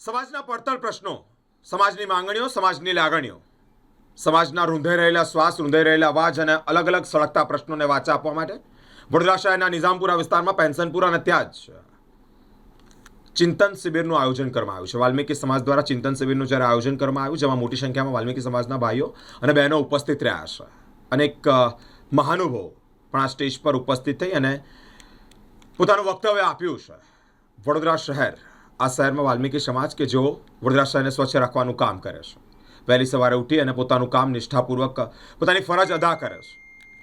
સમાજના પડતર પ્રશ્નો, સમાજની માંગણીઓ, સમાજની લાગણીઓ, સમાજના રૂંધાઈ રહેલા શ્વાસ, રૂંધાઈ રહેલા અવાજ અને અલગ અલગ સળગતા પ્રશ્નોને વાચા આપવા માટે વડોદરા શહેરના નિઝામપુરા વિસ્તારમાં પેન્શનપુરા અને ત્યાં જ ચિંતન શિબિરનું આયોજન કરવામાં આવ્યું છે. વાલ્મીકી સમાજ દ્વારા ચિંતન શિબિરનું જ્યારે આયોજન કરવામાં આવ્યું, જેમાં મોટી સંખ્યામાં વાલ્મીકી સમાજના ભાઈઓ અને બહેનો ઉપસ્થિત રહ્યા છે. અનેક મહાનુભાવો પણ આ સ્ટેજ પર ઉપસ્થિત થઈ અને પોતાનું વક્તવ્ય આપ્યું છે. વડોદરા શહેર, આ શહેરમાં વાલ્મીકી સમાજ કે જેઓ વડોદરા શહેરને સ્વચ્છ રાખવાનું કામ કરે છે, વહેલી સવારે ઉઠી અને પોતાનું કામ નિષ્ઠાપૂર્વક પોતાની ફરજ અદા કરે છે.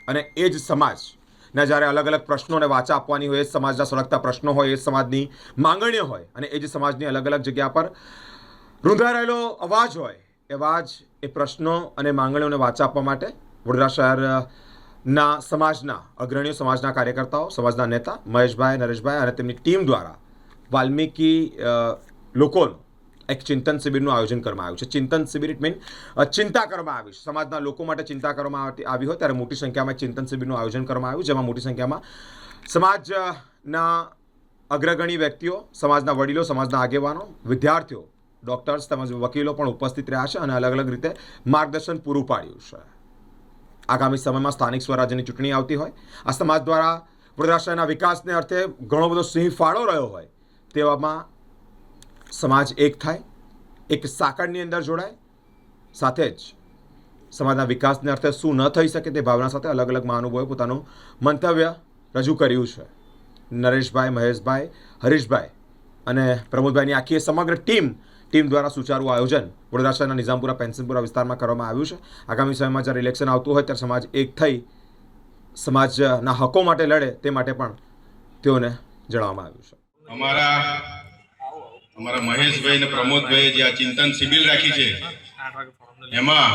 અને એ જ સમાજને જ્યારે અલગ અલગ પ્રશ્નોને વાચા આપવાની હોય, એ જ સમાજના સળગતા પ્રશ્નો હોય, એ જ સમાજની માંગણીઓ હોય અને એ જ સમાજની અલગ અલગ જગ્યા પર રૂંધાઈ રહેલો અવાજ હોય, એ પ્રશ્નો અને માંગણીઓને વાચા આપવા માટે વડોદરા શહેરના સમાજના અગ્રણીઓ, સમાજના કાર્યકર્તાઓ, સમાજના નેતા મહેશભાઈ, નરેશભાઈ અને તેમની ટીમ દ્વારા વાલ્મીકી લોકોનું એક ચિંતન શિબિરનું આયોજન કરવામાં આવ્યું છે. ચિંતન શિબિર ઇટ મીન ચિંતા કરવામાં આવી છે. સમાજના લોકો માટે ચિંતા કરવામાં આવી હોય ત્યારે મોટી સંખ્યામાં ચિંતન શિબિરનું આયોજન કરવામાં આવ્યું, જેમાં મોટી સંખ્યામાં સમાજના અગ્રગણી વ્યક્તિઓ, સમાજના વડીલો, સમાજના આગેવાનો, વિદ્યાર્થીઓ, ડૉક્ટર્સ તેમજ વકીલો પણ ઉપસ્થિત રહ્યા છે અને અલગ અલગ રીતે માર્ગદર્શન પૂરું પાડ્યું છે. આગામી સમયમાં સ્થાનિક સ્વરાજ્યની ચૂંટણી આવતી હોય, આ સમાજ દ્વારા વડોદરા શહેરના વિકાસને અર્થે ઘણો બધો સિંહ ફાળો રહ્યો હોય, તેવામાં સમાજ એક થાય, એક સાંકળની અંદર જોડાય, સાથે જ સમાજના વિકાસને અર્થે શું ન થઈ શકે તે ભાવના સાથે અલગ અલગ મહાનુભાવોએ પોતાનું મંતવ્ય રજૂ કર્યું છે. નરેશભાઈ, મહેશભાઈ, હરીશભાઈ અને પ્રમોદભાઈની આખી સમગ્ર ટીમ દ્વારા સુચારું આયોજન વડોદરા શહેરના નિઝામપુરા, પેન્શનપુરા વિસ્તારમાં કરવામાં આવ્યું છે. આગામી સમયમાં જ્યારે ઇલેક્શન આવતું હોય ત્યારે સમાજ એક થઈ સમાજના હકો માટે લડે તે માટે પણ તેઓને જણાવવામાં આવ્યું છે. અમારા મહેશભાઈ અને પ્રમોદભાઈએ જે આ ચિંતન શિબિર રાખી છે, એમાં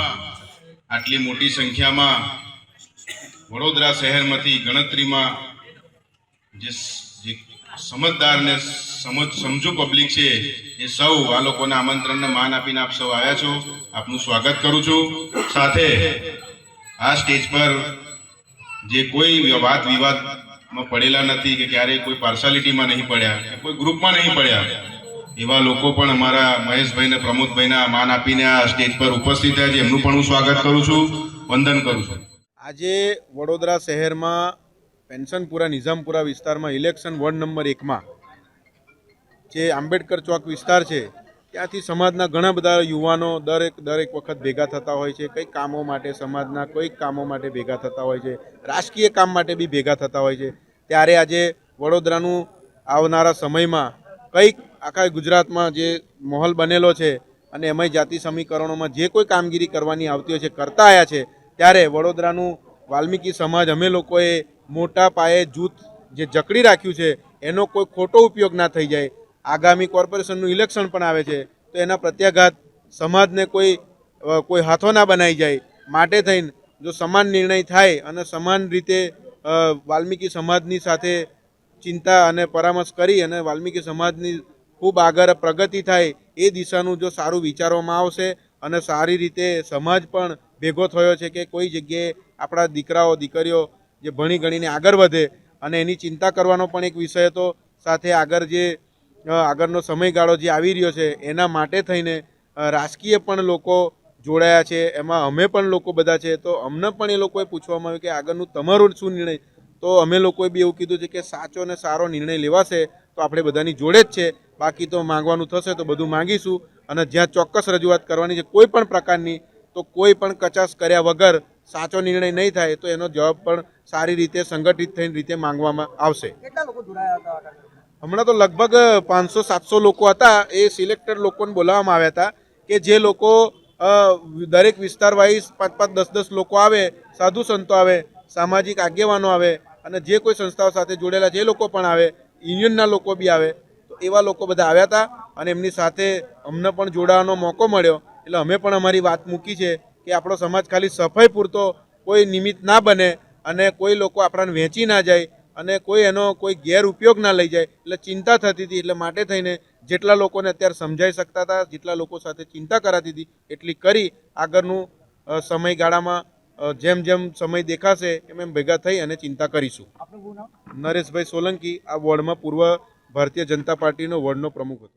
આટલી મોટી સંખ્યામાં વડોદરા શહેરમાંથી ગણતરીમાં જે સમજદાર ને સમજુ પબ્લિક છે, એ સૌ આ લોકોના આમંત્રણને માન આપીને આપ સૌ આવ્યા છો. આપનું સ્વાગત કરું છું. સાથે આ સ્ટેજ પર જે કોઈ વાત વિવાદમાં પડેલા નથી કે ક્યારેય કોઈ પાર્સાલિટીમાં નહીં પડ્યા, કોઈ ગ્રુપમાં નહીં પડ્યા, એવા લોકો પણ અમારા મહેશભાઈ ને પ્રમોદભાઈના માન આપીને આ સ્ટેજ પર ઉપસ્થિત થયા છે. એમનું પણ હું સ્વાગત કરું છું, વંદન કરું છું. આજે વડોદરા શહેરમાં પેન્શનપુરા, નિઝામપુરા વિસ્તારમાં ઇલેક્શન વોર્ડ નંબર 1માં જે આંબેડકર ચોક વિસ્તાર છે, ત્યાંથી સમાજના ઘણા બધા યુવાનો દરેક વખત ભેગા થતા હોય છે. કંઈક કામો માટે, સમાજના કોઈક કામો માટે ભેગા થતા હોય છે, રાજકીય કામ માટે બી ભેગા થતા હોય છે. ત્યારે આજે વડોદરાનું આવનારા સમયમાં કંઈક આખા ગુજરાતમાં જે માહોલ બનેલો છે અને એમાંય જાતિ સમીકરણોમાં જે કોઈ કામગીરી કરવાની આવતી હોય છે, કરતા આવ્યા છે, ત્યારે વડોદરાનું વાલ્મીકી સમાજ અમે લોકોએ મોટા પાયે જૂથ જે જકડી રાખ્યું છે, એનો કોઈ ખોટો ઉપયોગ ના થઈ જાય. આગામી કોર્પોરેશનનું ઇલેક્શન પણ આવે છે, તો એના પ્રત્યાઘાત સમાજને કોઈ હાથો ના બનાવી જાય, માટે થઈને જો સમાન નિર્ણય થાય અને સમાન રીતે વાલ્મીકી સમાજની સાથે ચિંતા અને પરામર્શ કરી અને વાલ્મીકી સમાજની ખૂબ આગળ પ્રગતિ થાય એ દિશાનું જો સારું વિચારવામાં આવશે અને સારી રીતે સમાજ પણ ભેગો થયો છે કે કોઈ જગ્યાએ આપણા દીકરાઓ દીકરીઓ જે ભણી ગણીને આગળ વધે અને એની ચિંતા કરવાનો પણ એક વિષય હતો. સાથે આગળનો સમયગાળો જે આવી રહ્યો છે એના માટે થઈને રાજકીય પણ લોકો જોડાયા છે, એમાં અમે પણ લોકો બધા છે. તો અમને પણ એ લોકોએ પૂછવામાં આવ્યું કે આગળનું તમારું શું નિર્ણય, તો અમે લોકોએ બી એવું કીધું છે કે સાચો અને સારો નિર્ણય લેવાશે તો આપણે બધાની જોડે જ છે, બાકી તો માંગવાનું થશે તો બધું માંગીશું. અને જ્યાં ચોક્કસ રજૂઆત કરવાની છે કોઈ પણ પ્રકારની, તો કોઈ પણ કચાશ કર્યા વગર સાચો નિર્ણય નહીં થાય તો એનો જવાબ પણ સારી રીતે સંગઠિત થઈને રીતે માંગવામાં આવશે. હમણાં તો લગભગ 500-700 લોકો હતા. એ સિલેક્ટેડ લોકોને બોલાવવામાં આવ્યા હતા કે જે લોકો દરેક વિસ્તાર વાઇઝ 5-10 લોકો આવે, સાધુ સંતો આવે, સામાજિક આગેવાનો આવે અને જે કોઈ સંસ્થાઓ સાથે જોડેલા જે લોકો પણ આવે, યુનિયનના લોકો બી આવે. તો એવા લોકો બધા આવ્યા હતા અને એમની સાથે અમને પણ જોડાવાનો મોકો મળ્યો. એટલે અમે પણ અમારી વાત મૂકી છે કે આપણો સમાજ ખાલી સફાઈ પૂરતો કોઈ નિમિત્ત ના બને અને કોઈ લોકો આપણાને વહેંચી ના જાય અને કોઈ ગેરઉપયોગ ના લઈ જાય. એટલે ચિંતા થતી હતી, એટલે માટે થઈને જેટલા લોકોને અત્યારે સમજાઈ શકતા હતા, જેટલા લોકો સાથે ચિંતા કરાતી હતી એટલી કરી આગળનું સમયગાળામાં જેમ જેમ સમય દેખાશે એમ ભેગા થઈ અને ચિંતા કરીશું. નરેશભાઈ સોલંકી, આ વોર્ડમાં પૂર્વ ભારતીય જનતા પાર્ટીનો વોર્ડનો પ્રમુખ હતો.